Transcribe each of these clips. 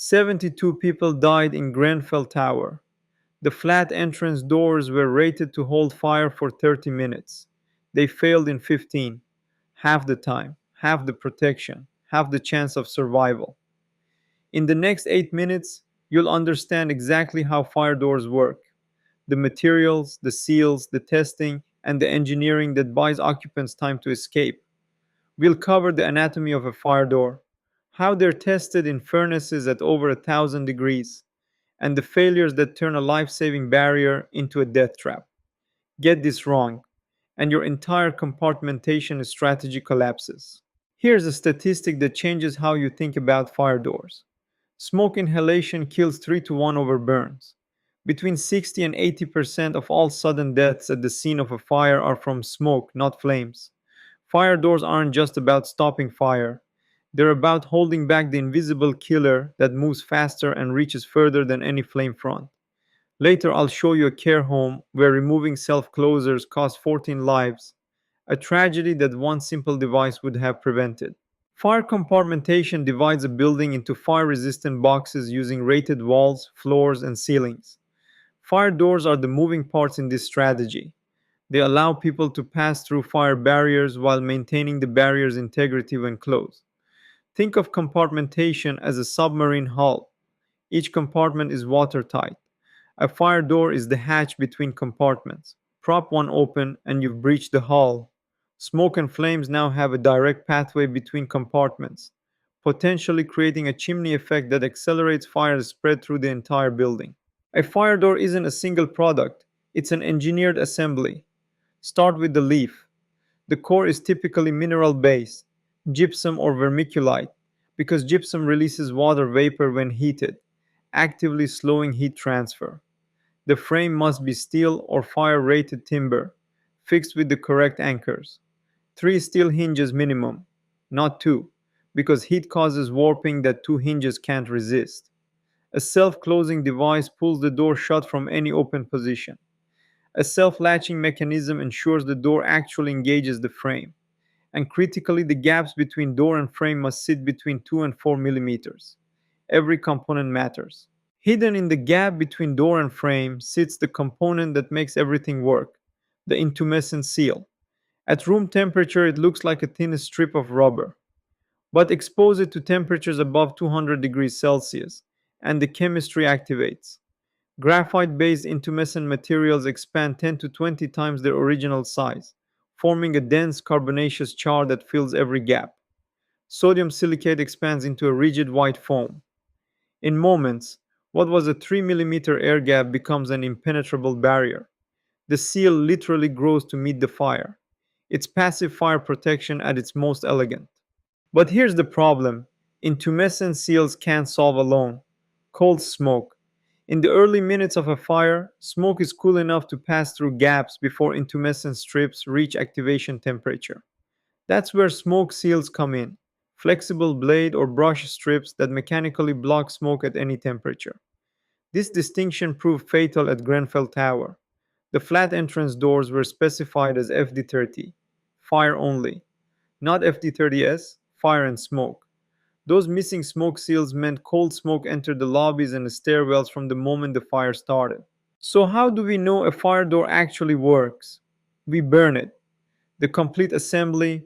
72 people died in Grenfell Tower. The flat entrance doors were rated to hold fire for 30 minutes. They failed in 15. Half the time, half the protection, half the chance of survival. In the next 8 minutes, you'll understand exactly how fire doors work: the materials, the seals, the testing, and the engineering that buys occupants time to escape. We'll cover the anatomy of a fire door, how they're tested in furnaces at over 1,000 degrees, and the failures that turn a life saving barrier into a death trap. Get this wrong, and your entire compartmentation strategy collapses. Here's a statistic that changes how you think about fire doors. Smoke inhalation kills 3 to 1 over burns. Between 60 and 80% of all sudden deaths at the scene of a fire are from smoke, not flames. Fire doors aren't just about stopping fire, they're about holding back the invisible killer that moves faster and reaches further than any flame front. Later, I'll show you a care home where removing self closers cost 14 lives, a tragedy that one simple device would have prevented. Fire compartmentation divides a building into fire resistant boxes using rated walls, floors, and ceilings. Fire doors are the moving parts in this strategy. They allow people to pass through fire barriers while maintaining the barrier's integrity when closed. Think of compartmentation as a submarine hull. Each compartment is watertight. A fire door is the hatch between compartments. Prop one open and you've breached the hull. Smoke and flames now have a direct pathway between compartments, potentially creating a chimney effect that accelerates fire spread through the entire building. A fire door isn't a single product, it's an engineered assembly. Start with the leaf. The core is typically mineral based, gypsum or vermiculite, because gypsum releases water vapor when heated, actively slowing heat transfer. The frame must be steel or fire rated timber, fixed with the correct anchors. 3 steel hinges minimum, not 2, because heat causes warping that 2 hinges can't resist. A self closing device pulls the door shut from any open position. A self latching mechanism ensures the door actually engages the frame. And critically, the gaps between door and frame must sit between 2 and 4 millimeters. Every component matters. Hidden in the gap between door and frame sits the component that makes everything work: the intumescent seal. At room temperature, it looks like a thin strip of rubber. But expose it to temperatures above 200 degrees Celsius, and the chemistry activates. Graphite based intumescent materials expand 10 to 20 times their original size, forming a dense carbonaceous char that fills every gap. Sodium silicate expands into a rigid white foam. In moments, what was a 3 millimeter air gap becomes an impenetrable barrier. The seal literally grows to meet the fire. It's passive fire protection at its most elegant. But here's the problem: intumescent seals can't solve alone. Cold smoke. In the early minutes of a fire, smoke is cool enough to pass through gaps before intumescent strips reach activation temperature. That's where smoke seals come in: flexible blade or brush strips that mechanically block smoke at any temperature. This distinction proved fatal at Grenfell Tower. The flat entrance doors were specified as FD30, fire only, not FD30S, fire and smoke. Those missing smoke seals meant cold smoke entered the lobbies and the stairwells from the moment the fire started. So, how do we know a fire door actually works? We burn it. The complete assembly,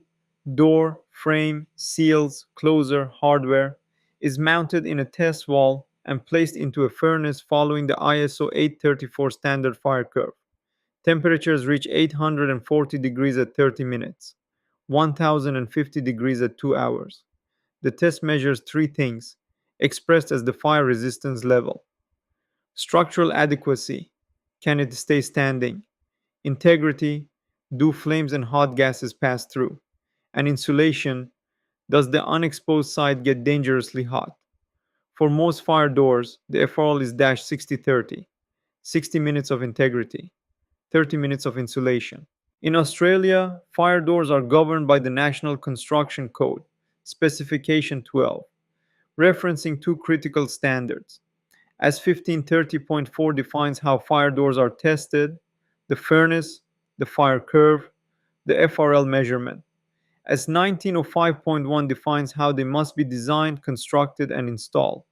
door, frame, seals, closer, hardware, is mounted in a test wall and placed into a furnace following the ISO 834 standard fire curve. Temperatures reach 840 degrees at 30 minutes, 1050 degrees at 2 hours. The test measures 3 things, expressed as the fire resistance level: structural adequacy, can it stay standing? Integrity, do flames and hot gases pass through? And insulation, does the unexposed side get dangerously hot? For most fire doors, the FRL is 6030, 60 minutes of integrity, 30 minutes of insulation. In Australia, fire doors are governed by the National Construction Code, Specification 12, referencing 2 critical standards. As 1530.4 defines how fire doors are tested: the furnace, the fire curve, the FRL measurement. As 1905.1 defines how they must be designed, constructed, and installed: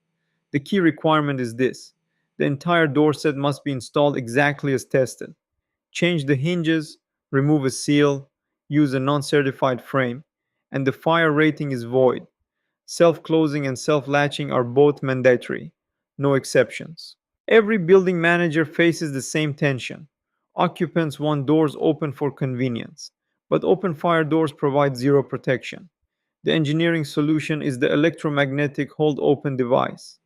The key requirement is this: the entire door set must be installed exactly as tested. Change the hinges, remove a seal, use a non certified frame, and the fire rating is void. Self closing and self latching are both mandatory, no exceptions. Every building manager faces the same tension. Occupants want doors open for convenience, but open fire doors provide zero protection. The engineering solution is the electromagnetic hold open device.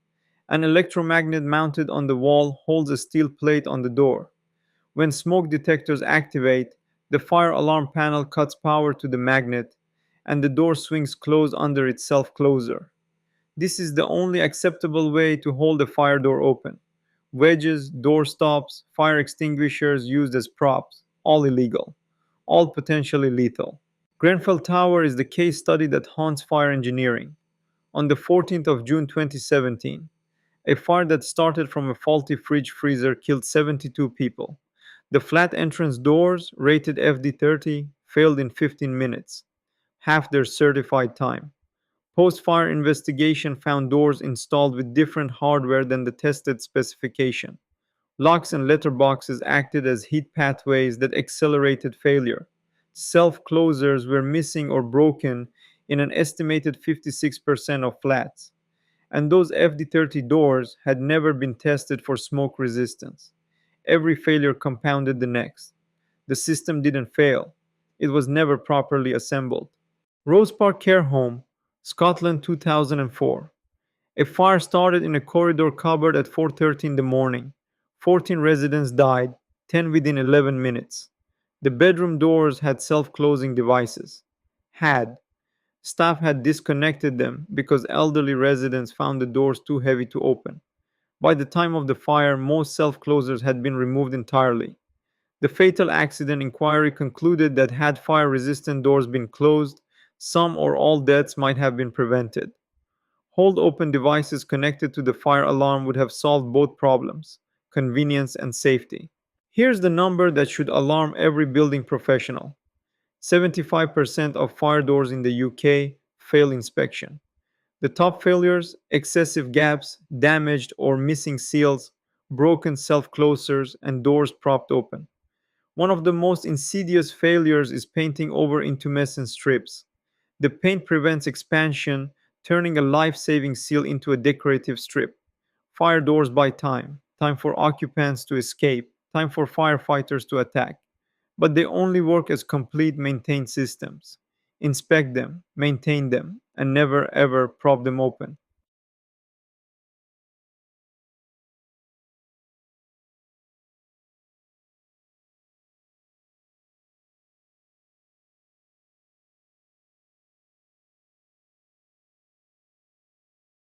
An electromagnet mounted on the wall holds a steel plate on the door. When smoke detectors activate, the fire alarm panel cuts power to the magnet and the door swings closed under its self closer. This is the only acceptable way to hold a fire door open. Wedges, door stops, fire extinguishers used as props, all illegal, all potentially lethal. Grenfell Tower is the case study that haunts fire engineering. On the 14th of June 2017, a fire that started from a faulty fridge freezer killed 72 people. The flat entrance doors, rated FD30, failed in 15 minutes, half their certified time. Post fire investigation found doors installed with different hardware than the tested specification. Locks and letterboxes acted as heat pathways that accelerated failure. Self closers were missing or broken in an estimated 56% of flats. And those FD30 doors had never been tested for smoke resistance. Every failure compounded the next. The system didn't fail, it was never properly assembled. Rosepark Care Home, Scotland 2004. A fire started in a corridor cupboard at 4:30 in the morning. 14 residents died, 10 within 11 minutes. The bedroom doors had self-closing devices. Had. Staff had disconnected them because elderly residents found the doors too heavy to open. By the time of the fire, most self-closers had been removed entirely. The fatal accident inquiry concluded that had fire-resistant doors been closed, some or all deaths might have been prevented. Hold open devices connected to the fire alarm would have solved both problems: convenience and safety. Here's the number that should alarm every building professional: 75% of fire doors in the UK fail inspection. The top failures: excessive gaps, damaged or missing seals, broken self closers, and doors propped open. One of the most insidious failures is painting over intumescent strips. The paint prevents expansion, turning a life saving seal into a decorative strip. Fire doors buy time: time for occupants to escape, time for firefighters to attack. But they only work as complete maintained systems. Inspect them, maintain them, and never ever prop them open.